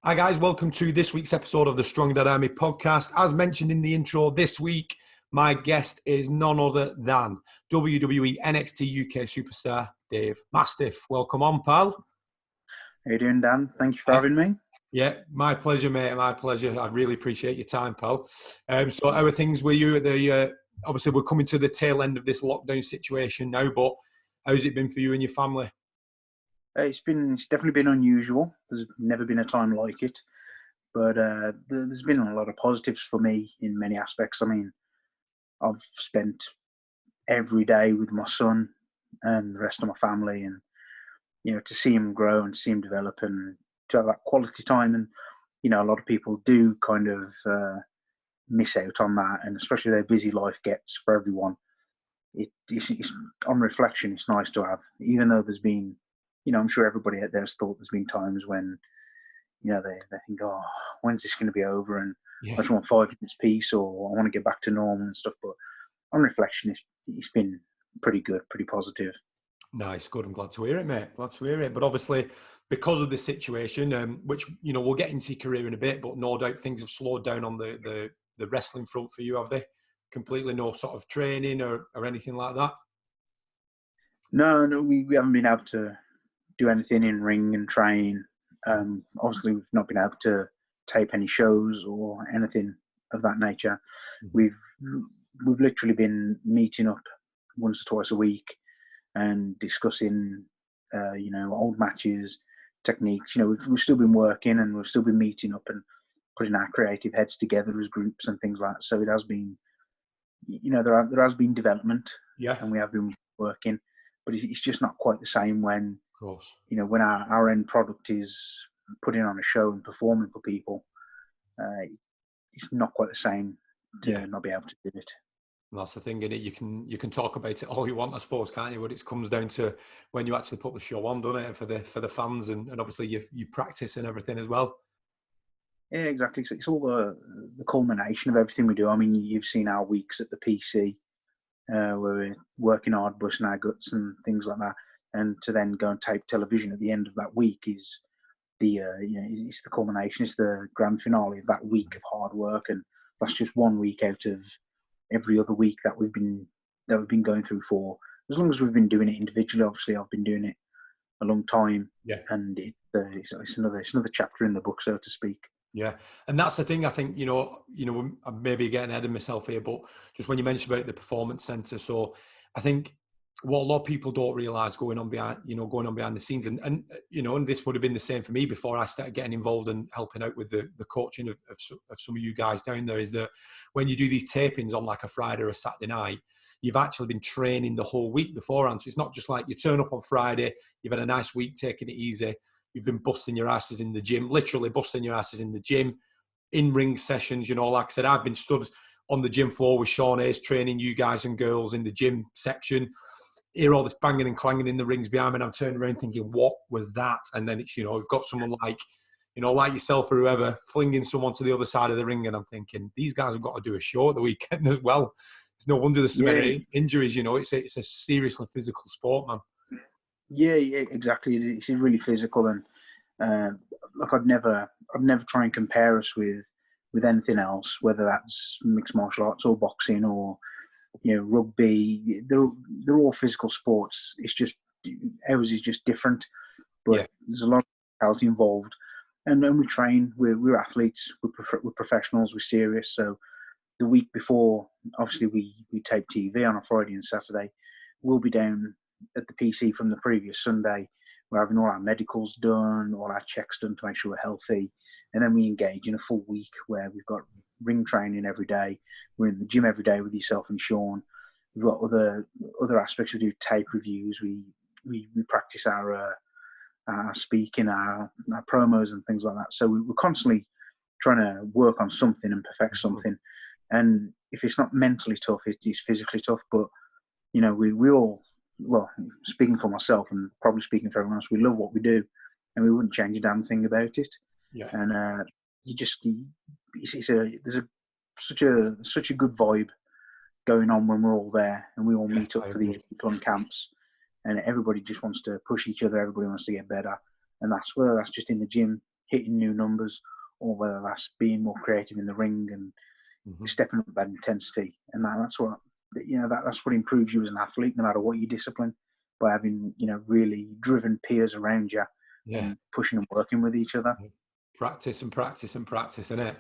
Hi guys, welcome to this week's episode of the Strong Dad Army podcast. As mentioned in the intro, this week my guest is none other than WWE NXT UK superstar Dave Mastiff. Welcome on, pal. How you doing, Dan? Thank you for having me. Yeah, my pleasure, mate. My pleasure. I really appreciate your time, pal. So how are things with you? Obviously, we're coming to the tail end of this lockdown situation now, but how's it been for you and your family? It's definitely been unusual. There's never been a time like it, but there's been a lot of positives for me in many aspects. I mean, I've spent every day with my son and the rest of my family, and to see him grow and see him develop and to have that quality time. And a lot of people do kind of miss out on that, and especially their busy life gets for everyone. It's on reflection, it's nice to have, even though there's been, I'm sure everybody out there has thought there's been times when, they think, oh, when's this going to be over? And I just want 5 minutes peace, or I want to get back to normal and stuff. But on reflection, it's been pretty good, pretty positive. Nice, good. I'm glad to hear it, mate. Glad to hear it. But obviously, because of the situation, which, we'll get into your career in a bit, but no doubt things have slowed down on the wrestling front for you, have they? Completely no sort of training or anything like that? No, we haven't been able to do anything in ring and train. Obviously, we've not been able to tape any shows or anything of that nature. Mm-hmm. We've literally been meeting up once or twice a week and discussing, old matches, techniques. We've still been working and we've still been meeting up and putting our creative heads together as groups and things like that. So it has been, there has been development, and we have been working, but it's just not quite the same when, of course, when our end product is putting on a show and performing for people. It's not quite the same to not be able to do it. And that's the thing, innit? You can talk about it all you want, I suppose, can't you? But it comes down to when you actually put the show on, doesn't it? For the fans and obviously you practice and everything as well. Yeah, exactly. So it's all the culmination of everything we do. I mean, you've seen our weeks at the PC, where we're working hard, busting our guts and things like that, and to then go and tape television at the end of that week is it's the culmination. It's the grand finale of that week of hard work, and that's just 1 week out of every other week that we've been going through for as long as we've been doing it individually. Obviously, I've been doing it a long time, and it's another chapter in the book, so to speak. Yeah, and that's the thing. I think I'm maybe getting ahead of myself here, but just when you mentioned about the performance center, so I think what a lot of people don't realize going on behind the scenes, and this would have been the same for me before I started getting involved and helping out with the coaching of some of you guys down there, is that when you do these tapings on like a Friday or a Saturday night, you've actually been training the whole week beforehand. So it's not just like you turn up on Friday, you've had a nice week taking it easy. You've been busting your asses in the gym, literally busting your asses in the gym, in ring sessions. Like I said, I've been stood on the gym floor with Sean Hayes training you guys and girls in the gym section. Hear all this banging and clanging in the rings behind me, and I'm turning around thinking, what was that? And then it's, we've got someone like yourself or whoever flinging someone to the other side of the ring, and I'm thinking, these guys have got to do a show at the weekend as well. It's no wonder there's so many injuries. It's a seriously physical sport, man. Yeah, exactly. It's really physical, and look, I'd never try and compare us with anything else, whether that's mixed martial arts or boxing or rugby. They're all physical sports. It's just ours is just different, but there's a lot of physicality involved, and we train. We're athletes. We're professionals. We're serious. So the week before, obviously, we tape TV on a Friday and Saturday. We'll be down at the PC from the previous Sunday. We're having all our medicals done, all our checks done to make sure we're healthy. And then we engage in a full week where we've got ring training every day. We're in the gym every day with yourself and Sean. We've got other aspects. We do tape reviews. We practice our speaking, our promos and things like that. So we're constantly trying to work on something and perfect something. And if it's not mentally tough, it's physically tough. But, we all, well, speaking for myself and probably speaking for everyone else, we love what we do, and we wouldn't change a damn thing about it. Yeah. And there's such a good vibe going on when we're all there, and we all meet up for these fun camps, and everybody just wants to push each other. Everybody wants to get better, and whether that's just in the gym hitting new numbers, or whether that's being more creative in the ring and stepping up that intensity. And that's what, that's what improves you as an athlete, no matter what your discipline, by having, really driven peers around you and pushing and working with each other. Practice and practice and practice, isn't it?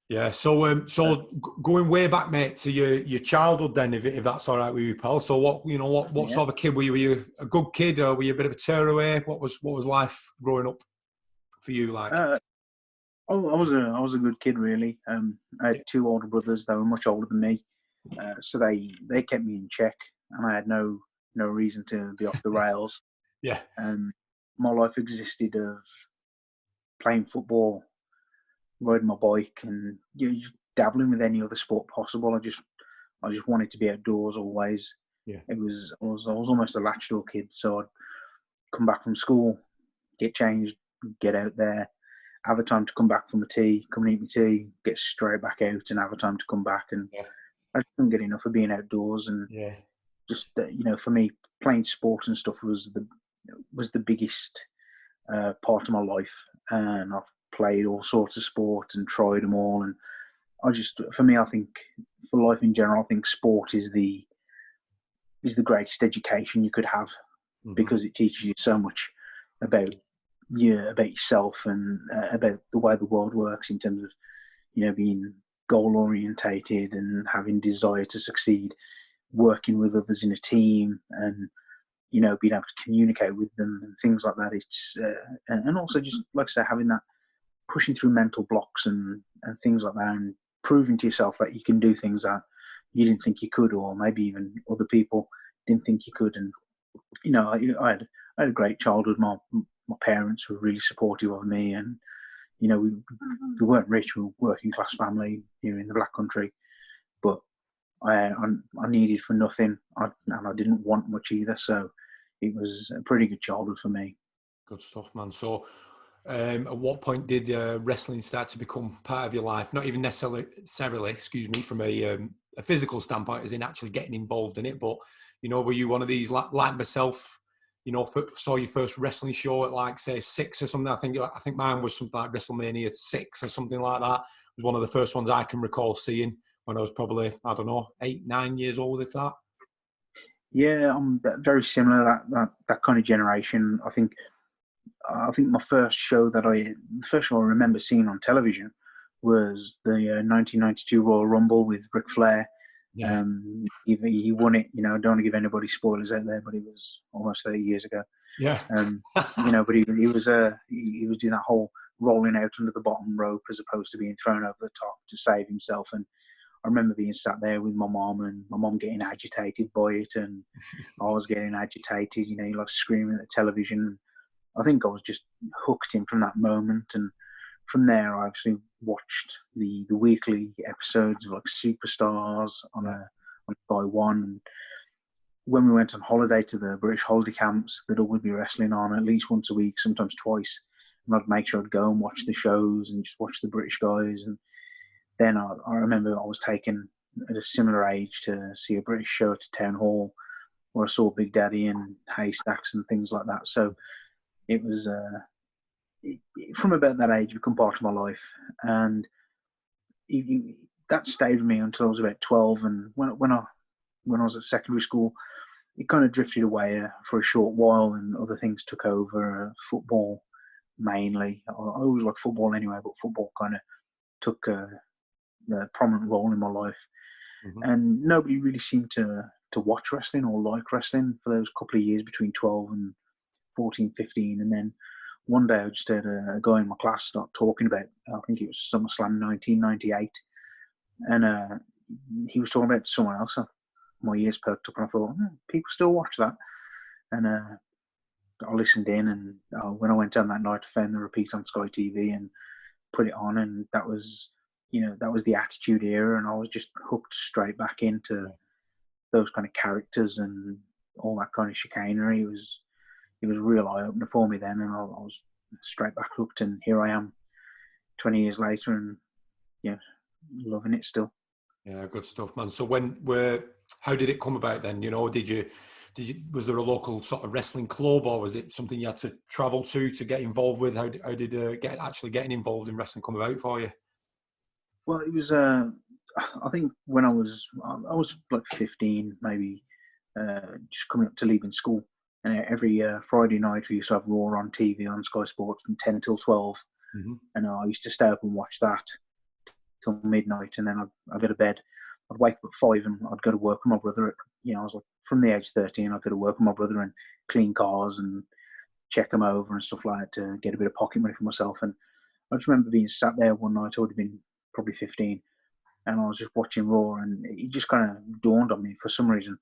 Yeah. So, going way back, mate, to your childhood, then, if that's all right with you, pal. So, what sort of a kid were you? Were you a good kid, or were you a bit of a tearaway? What was life growing up for you like? I was a good kid, really. I had two older brothers that were much older than me, so they kept me in check, and I had no reason to be off the rails. Yeah. My life existed of playing football, riding my bike, and dabbling with any other sport possible. I just wanted to be outdoors always. Yeah. I was almost a latchdoor kid, so I'd come back from school, get changed, get out there, have a time to come back from the tea, come and eat my tea, get straight back out, and have a time to come back. And I just couldn't get enough of being outdoors. And just for me, playing sports and stuff was the biggest part of my life. And I've played all sorts of sports and tried them all. And for me, I think for life in general, I think sport is the greatest education you could have, because it teaches you so much about yourself and about the way the world works, in terms of being goal orientated and having desire to succeed, working with others in a team, and being able to communicate with them and things like that. It's and also, just like I say, having that pushing through mental blocks and things like that, and proving to yourself that you can do things that you didn't think you could, or maybe even other people didn't think you could. And I had a great childhood. My parents were really supportive of me, and we weren't rich. We were a working class family here in the Black Country, but I needed for nothing, and I didn't want much either. So it was a pretty good childhood for me. Good stuff, man. So, at what point did wrestling start to become part of your life? Not even necessarily, from a physical standpoint, as in actually getting involved in it, but were you one of these like myself? Saw your first wrestling show at like, say, 6 or something. I think mine was something like WrestleMania 6 or something like that. It was one of the first ones I can recall seeing when I was probably, I don't know, 8, 9 years old, if that. Yeah, I'm very similar. That kind of generation. I think my first show I remember seeing on television was the 1992 Royal Rumble with Ric Flair. Yeah. He won it. I don't want to give anybody spoilers out there, but it was almost 30 years ago. Yeah. But he was doing that whole rolling out under the bottom rope as opposed to being thrown over the top to save himself. And I remember being sat there with my mom, and my mom getting agitated by it, and I was getting agitated. Like screaming at the television. I think I was just hooked in from that moment, and from there I actually watched the weekly episodes of like Superstars on Sky One. And when we went on holiday to the British holiday camps, there'd always be wrestling on at least once a week, sometimes twice. And I'd make sure I'd go and watch the shows and just watch the British guys. And then I remember I was taken at a similar age to see a British show at Town Hall, where I saw Big Daddy and Haystacks and things like that. So it was from about that age, become part of my life, and that stayed with me until I was about 12. And when I was at secondary school, it kind of drifted away for a short while, and other things took over. Football mainly. I always liked football anyway, but football kind of took a prominent role in my life. And nobody really seemed to watch wrestling or like wrestling for those couple of years between 12 and 14, 15. And then one day I just heard a guy in my class start talking about, I think it was SummerSlam 1998. And he was talking about someone else. My ears perked up, and I thought, people still watch that. And I listened in, and when I went down that night, I found the repeat on Sky TV and put it on. And that was the Attitude Era, and I was just hooked straight back into those kind of characters and all that kind of chicanery. It was a real eye-opener for me then, and I was straight back hooked, and here I am 20 years later, and loving it still. Yeah, good stuff, man. So how did it come about then? Did was there a local sort of wrestling club, or was it something you had to travel to get involved with? How did getting involved in wrestling come about for you? Well, it was. I think when I was like 15, maybe, just coming up to leaving school, and every Friday night we used to have Raw on TV on Sky Sports from 10 till 12, and I used to stay up and watch that till midnight, and then I'd go to bed. I'd wake up at 5 and I'd go to work with my brother. I was like, from the age of 13, I'd go to work with my brother and clean cars and check them over and stuff like that to get a bit of pocket money for myself. And I just remember being sat there one night. I would have been probably 15, and I was just watching Raw, and it just kind of dawned on me for some reason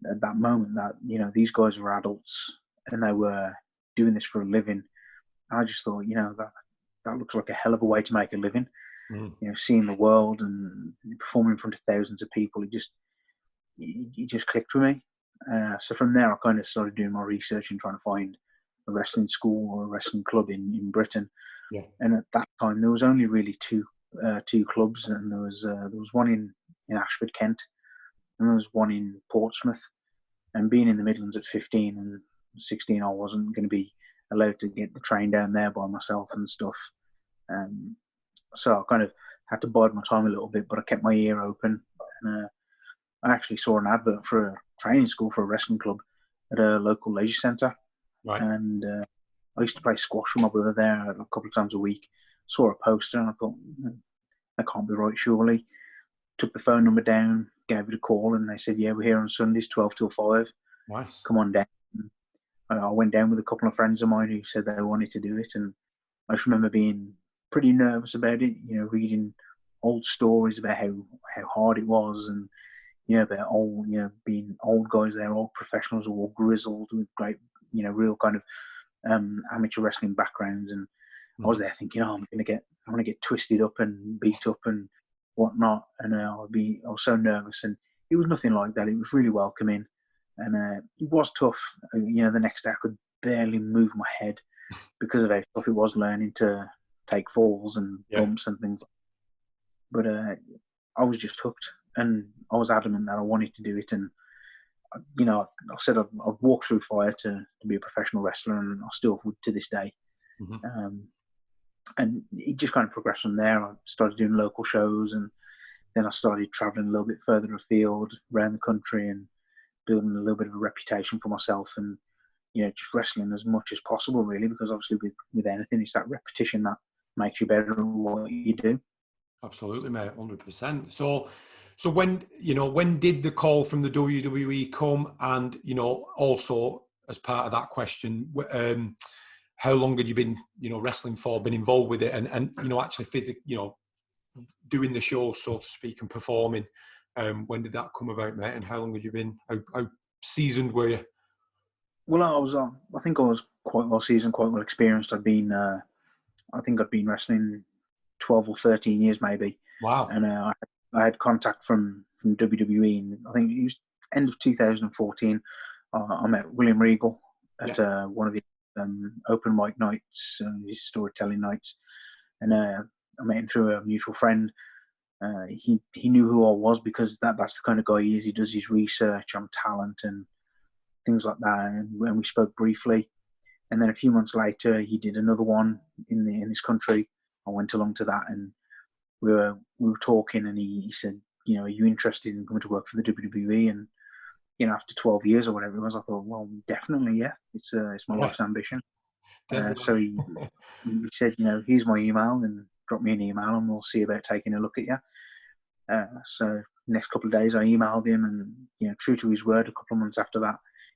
at that moment that these guys were adults and they were doing this for a living. And I just thought, that looks like a hell of a way to make a living. Seeing the world and performing in front of thousands of people, it just clicked with me. So from there, I kind of started doing my research and trying to find a wrestling school or a wrestling club in Britain. Yeah. And at that time, there was only really two clubs, and there was one in Ashford, Kent, and there was one in Portsmouth. And being in the Midlands at 15 and 16, I wasn't going to be allowed to get the train down there by myself and stuff. So I kind of had to bide my time a little bit, but I kept my ear open. And I actually saw an advert for a training school for a wrestling club at a local leisure centre. Right. And I used to play squash with my brother there a couple of times a week. Saw a poster and I thought, that can't be right, surely. Took the phone number down, gave it a call, and they said, yeah, we're here on Sundays, 12 till 5. Nice. Come on down. I went down with a couple of friends of mine who said they wanted to do it, and I just remember being pretty nervous about it, reading old stories about how hard it was, and about being old guys there, old professionals, all grizzled with great, real kind of amateur wrestling backgrounds. And I was there thinking, I'm gonna get twisted up and beat up and whatnot, and I was so nervous, and it was nothing like that. It was really welcoming, and it was tough. The next day I could barely move my head because of how tough it was learning to take falls and bumps and things. But I was just hooked, and I was adamant that I wanted to do it. And I said I'd walk through fire to be a professional wrestler, and I still would to this day. And it just kind of progressed from there. I started doing local shows, and then I started traveling a little bit further afield around the country and building a little bit of a reputation for myself, and just wrestling as much as possible, really, because obviously with anything, it's that repetition that makes you better at what you do. Absolutely, mate, 100%. So when did the call from the WWE come? And also as part of that question, how long had you been wrestling for, been involved with it, and actually doing the show, so to speak, and performing? When did that come about, mate? And how long had you been? How seasoned were you? Well, I think I was quite well seasoned, quite well experienced. I think I'd been wrestling 12 or 13 years maybe. Wow. And I had contact from WWE, and I think it was end of 2014. I met William Regal at one of the open mic nights, his storytelling nights, and I met him through a mutual friend. He knew who I was because that's the kind of guy he is. He does his research on talent and things like that. And when we spoke briefly, and then a few months later, he did another one in this country. I went along to that, and we were talking, and he said, are you interested in coming to work for the WWE? And after 12 years or whatever it was, I thought, well, definitely, yeah. It's my life's ambition. So he said, here's my email, and drop me an email, and we'll see about taking a look at you. So next couple of days, I emailed him, and true to his word, a couple of months after that,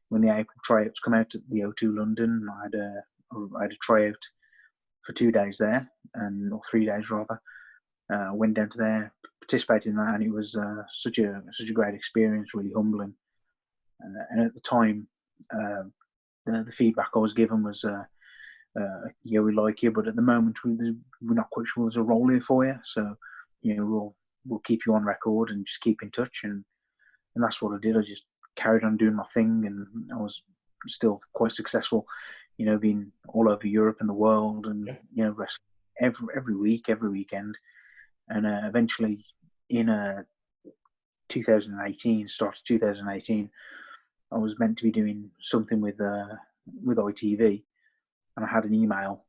when the April tryouts come out at the O2 London, I had a tryout for 2 days there, or 3 days rather. Went down to there, participated in that, and it was such a great experience, really humbling. And at the time, the feedback I was given was, yeah, we like you, but at the moment we're not quite sure there's a role here for you. So, we'll keep you on record and just keep in touch. And that's what I did. I just carried on doing my thing, and I was still quite successful, being all over Europe and the world, and wrestling every week, every weekend. And eventually in 2018, start of 2018, I was meant to be doing something with ITV, and I had an email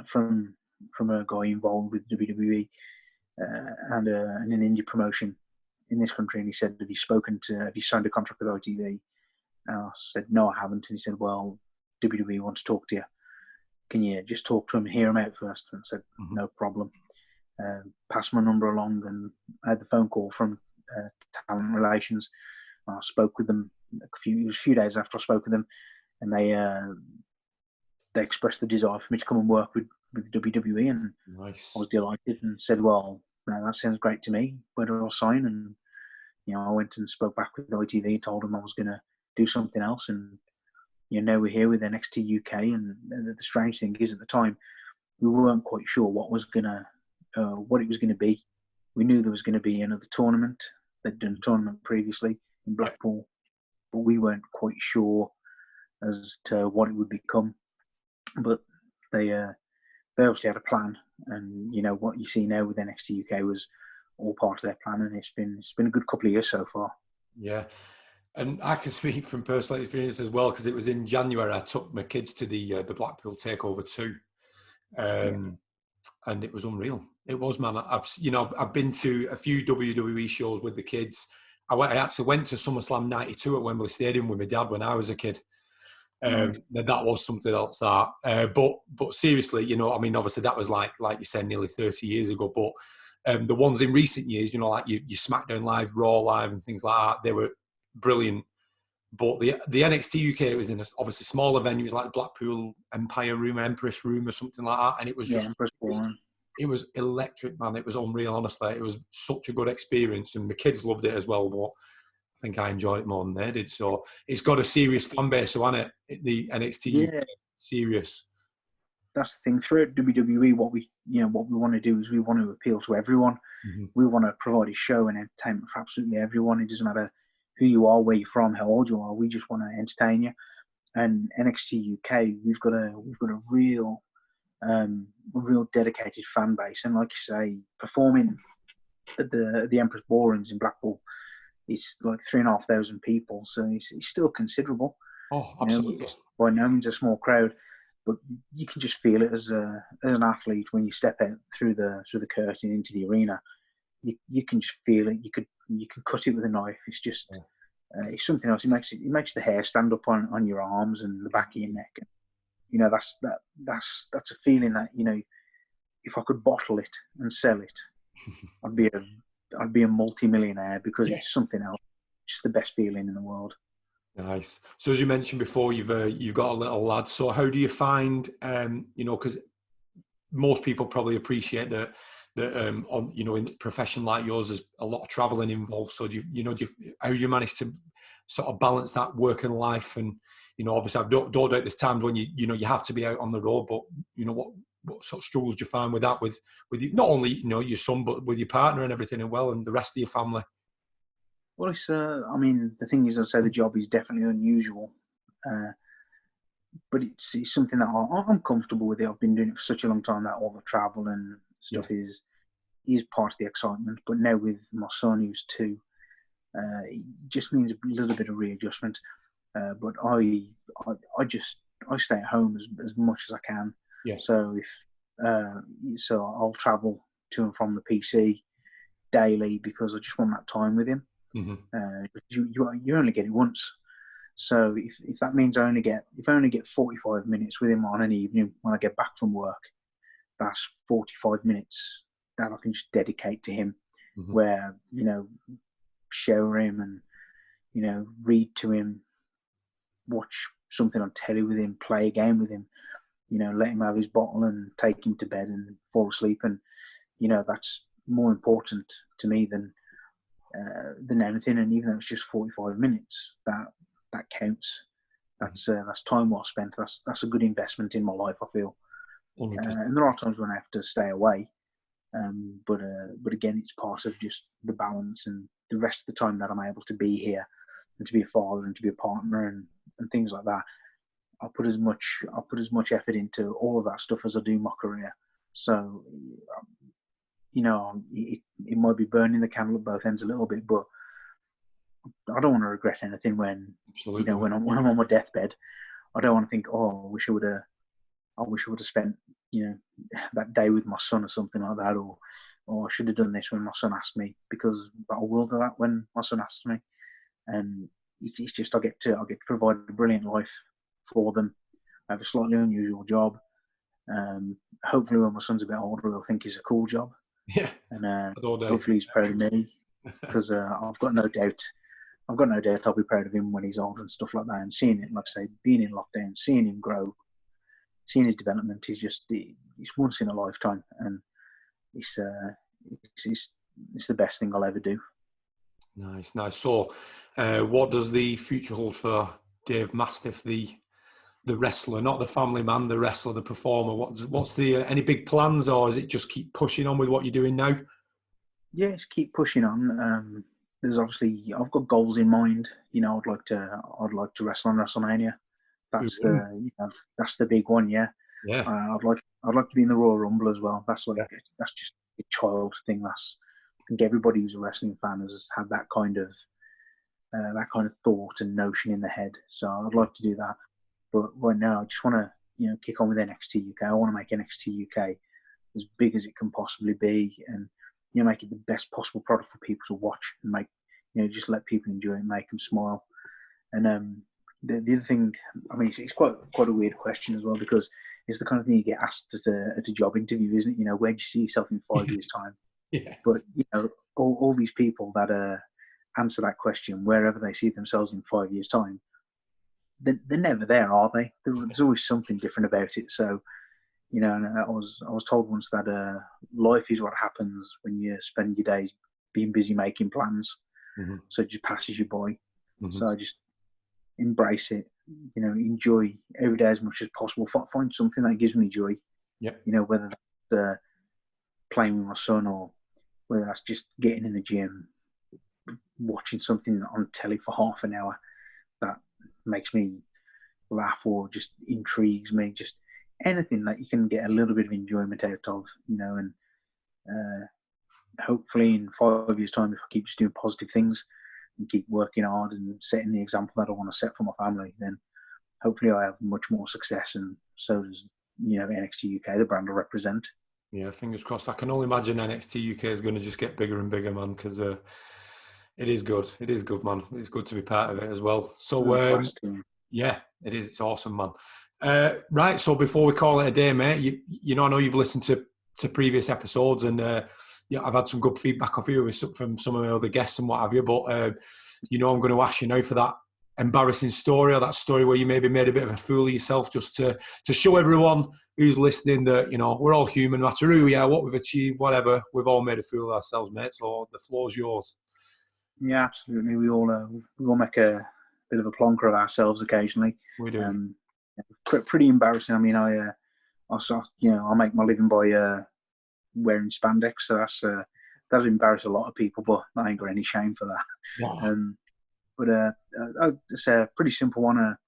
from a guy involved with WWE and an indie promotion in this country, and he said, have you signed a contract with ITV? And I said, no, I haven't. And he said, well, WWE wants to talk to you. Can you just talk to him and hear him out first? And I said, no problem. Passed my number along, and I had the phone call from talent relations. I spoke with them it was a few days after I spoke with them, and they expressed the desire for me to come and work with WWE, and Nice. I was delighted and said, well, that sounds great to me. Where do I sign? And I went and spoke back with ITV, told them I was going to do something else, and now we're here with NXT UK. And the strange thing is, at the time, we weren't quite sure what it was going to be. We knew there was going to be another tournament. They'd done a tournament previously in Blackpool, but we weren't quite sure as to what it would become. But they obviously had a plan, and what you see now with NXT UK was all part of their plan, and it's been a good couple of years so far. Yeah, and I can speak from personal experience as well, because it was in January I took my kids to the Blackpool Takeover 2, and it was unreal. It was, man. I've been to a few WWE shows with the kids. I actually went to SummerSlam '92 at Wembley Stadium with my dad when I was a kid. That was something else. But seriously, obviously that was like you said, nearly 30 years ago. But the ones in recent years, like your SmackDown Live, Raw Live, and things like that, they were brilliant. But the NXT UK, it was in obviously smaller venues like Blackpool Empire Room or Empress Room or something like that, and it was just it was electric, man. It was unreal, honestly. It was such a good experience, and the kids loved it as well. But I think I enjoyed it more than they did. So it's got a serious fan base, so hasn't it? The NXT UK, serious. That's the thing. Throughout WWE, what we want to do is we want to appeal to everyone. Mm-hmm. We want to provide a show and entertainment for absolutely everyone. It doesn't matter who you are, where you're from, how old you are. We just want to entertain you. And NXT UK, we've got a real dedicated fan base. And like you say, performing at the Empress Ballrooms in Blackpool, it's like 3,500 people, so it's still considerable. Oh, absolutely. By no means a small crowd, but you can just feel it as an athlete when you step out through the curtain into the arena. You can just feel it. You can cut it with a knife. It's just it's something else. It makes the hair stand up on your arms and the back of your neck. That's a feeling that if I could bottle it and sell it, I'd be a multi-millionaire, because it's something else. Just the best feeling in the world. Nice. So as you mentioned before, you've got a little lad. So how do you find, because most people probably appreciate that in a profession like yours, there's a lot of traveling involved. So how do you manage to sort of balance that work and life? And obviously, I don't doubt there's times when you have to be out on the road, but what sort of struggles do you find with that, with not only your son, but with your partner and everything, and the rest of your family? Well, it's the thing is, I'd say the job is definitely unusual, but it's something that I'm comfortable with. I've been doing it for such a long time that all the travel and stuff is part of the excitement. But now with my son, who's 2, it just means a little bit of readjustment. But I stay at home as much as I can. Yeah. So so I'll travel to and from the PC daily, because I just want that time with him. Mm-hmm. You only get it once, so if that means I only get 45 minutes with him on an evening when I get back from work, that's 45 minutes that I can just dedicate to him. Mm-hmm. Where shower him and read to him, watch something on telly with him, play a game with him, let him have his bottle and take him to bed and fall asleep. And that's more important to me than anything. And even though it's just 45 minutes, that counts. That's time well spent. That's a good investment in my life, I feel. And there are times when I have to stay away, but again, it's part of just the balance and the rest of the time that I'm able to be here and to be a father and to be a partner and things like that. I'll put as much effort into all of that stuff as I do my career. So it might be burning the candle at both ends a little bit, but I don't want to regret anything when, Absolutely, mate. when I'm on my deathbed. I don't want to think, oh, I wish I would have spent, that day with my son or something like that, or I should have done this when my son asked me, because I will do that when my son asks me, and it's just I get to provide a brilliant life for them. I have a slightly unusual job. Hopefully, when my son's a bit older, he'll think it's a cool job, Yeah, and all day. hopefully he's proud of me, because I've got no doubt. I've got no doubt I'll be proud of him when he's older and stuff like that. And seeing it, like I say, being in lockdown, seeing him grow, seeing his development is just it's once in a lifetime, and it's it's the best thing I'll ever do. Nice, nice. So, what does the future hold for Dave Mastiff, the wrestler, not the family man, the wrestler, the performer? What's the any big plans, or is it just keep pushing on with what you're doing now? Yeah, just keep pushing on. There's obviously I've got goals in mind. I'd like to wrestle on WrestleMania. That's Ooh, that's the big one. Yeah, yeah, I'd like to be in the Royal Rumble as well. yeah, That's just a child thing. I think everybody who's a wrestling fan has had that kind of thought and notion in the head. So I'd yeah. like to do that. But right now, I just want to kick on with NXT UK. I want to make NXT UK as big as it can possibly be, and make it the best possible product for people to watch, and make just let people enjoy it, make them smile. And the other thing, I mean, it's quite a weird question as well, because it's the kind of thing you get asked at a job interview, isn't it? Where do you see yourself in 5 years' time? Yeah. But all these people that answer that question, wherever they see themselves in 5 years' time, they're never there, are they? There's always something different about it. So, and I was told once that life is what happens when you spend your days being busy making plans. Mm-hmm. So it just passes you by. Mm-hmm. So I just embrace it. Enjoy every day as much as possible. Find something that gives me joy. Yeah. Whether that's playing with my son, or whether that's just getting in the gym, watching something on telly for half an hour that makes me laugh or just intrigues me. Just anything that you can get a little bit of enjoyment out of, and hopefully in 5 years' time, if I keep just doing positive things and keep working hard and setting the example that I want to set for my family, then hopefully I have much more success, and so does NXT UK, the brand I represent. Yeah, fingers crossed. I can only imagine NXT UK is going to just get bigger and bigger, man, because it is good. It is good, man. It's good to be part of it as well. So, yeah, it is. It's awesome, man. Right, so before we call it a day, mate, I know you've listened to previous episodes, and I've had some good feedback off you from some of my other guests and what have you. But I'm going to ask you now for that embarrassing story, or that story where you maybe made a bit of a fool of yourself, just to show everyone who's listening that we're all human, no matter who we are, what we've achieved, whatever. We've all made a fool of ourselves, mate. So the floor's yours. Yeah, absolutely. We all make a bit of a plonker of ourselves occasionally. We do. Pretty embarrassing. I mean, I make my living by wearing spandex, so that'll embarrass a lot of people, but I ain't got any shame for that. No. But it's a pretty simple one. A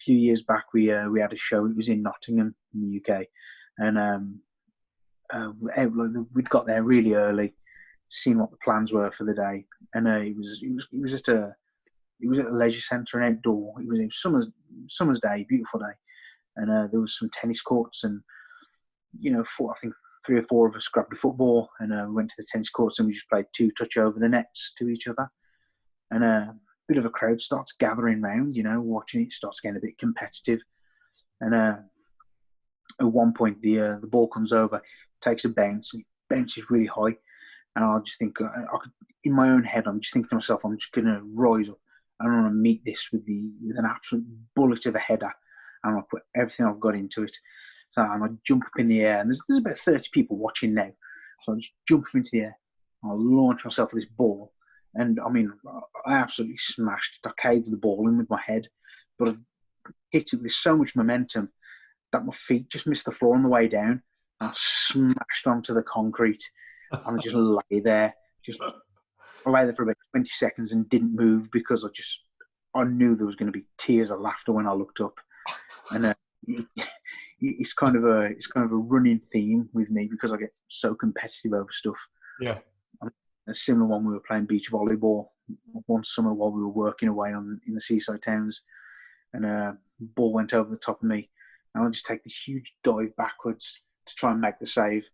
few years back, we had a show. It was in Nottingham, in the UK, and we'd got there really early, seen what the plans were for the day, and it was at a leisure centre, and outdoor. It was summer's day, beautiful day, and there was some tennis courts, and I think 3 or 4 of us grabbed a football and we went to the tennis courts, and we just played 2 touch over the nets to each other, and a bit of a crowd starts gathering round, watching it. Starts getting a bit competitive, and at one point the ball comes over, takes a bounce, and bounces really high, and I just think in my own head, I'm just thinking to myself, I'm just going to rise up. I want to meet this with an absolute bullet of a header, and I'll put everything I've got into it. So I jump up in the air, and there's about 30 people watching now. So I just jump up into the air, I launch myself with this ball, and I mean, I absolutely smashed it. I caved the ball in with my head, but I hit it with so much momentum that my feet just missed the floor on the way down. And I smashed onto the concrete, and I just lay there. I lay there for about 20 seconds and didn't move, because I knew there was going to be tears of laughter when I looked up. And it's kind of a running theme with me, because I get so competitive over stuff. Yeah. A similar one, we were playing beach volleyball one summer while we were working away in the seaside towns, and a ball went over the top of me, and I just take this huge dive backwards to try and make the save.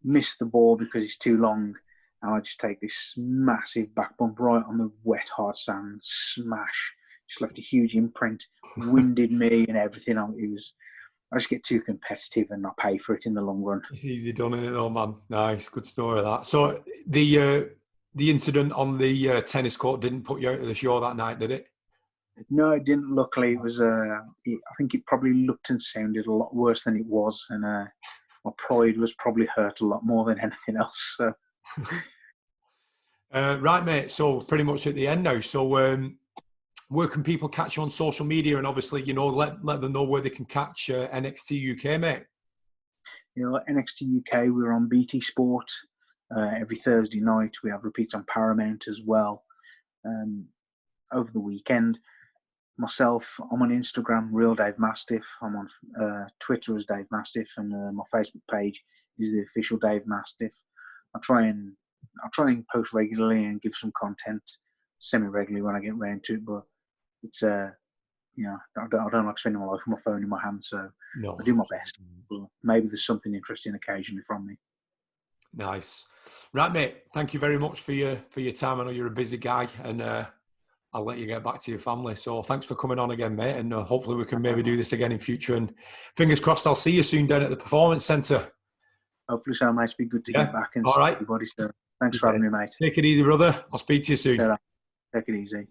Miss the ball because it's too long, and I just take this massive back bump right on the wet hard sand, smash. Just left a huge imprint, winded me and everything. I just get too competitive and not pay for it in the long run. It's easy done, isn't it, though, man? Nice, good story of that. So the incident on the tennis court didn't put you out of the show that night, did it? No, it didn't. Luckily, it was. I think it probably looked and sounded a lot worse than it was, and my pride was probably hurt a lot more than anything else. So. Right, mate. So pretty much at the end now. So where can people catch you on social media? And obviously, let them know where they can catch NXT UK, mate. NXT UK, we're on BT Sport every Thursday night. We have repeats on Paramount as well. Over the weekend, myself, I'm on Instagram, Real Dave Mastiff. I'm on Twitter as Dave Mastiff, and my Facebook page is the official Dave Mastiff. I try and post regularly and give some content semi-regularly when I get around to it, but it's I don't like spending my life with my phone in my hand, so no. I do my best. But maybe there's something interesting occasionally from me. Nice. Right, mate. Thank you very much for your time. I know you're a busy guy, and I'll let you get back to your family. So thanks for coming on again, mate, and hopefully we can maybe do this again in future. And fingers crossed, I'll see you soon down at the Performance Centre. Hopefully so, mate. It'd be good to get back and see everybody. So thanks for having me, mate. Take it easy, brother. I'll speak to you soon. Take it easy.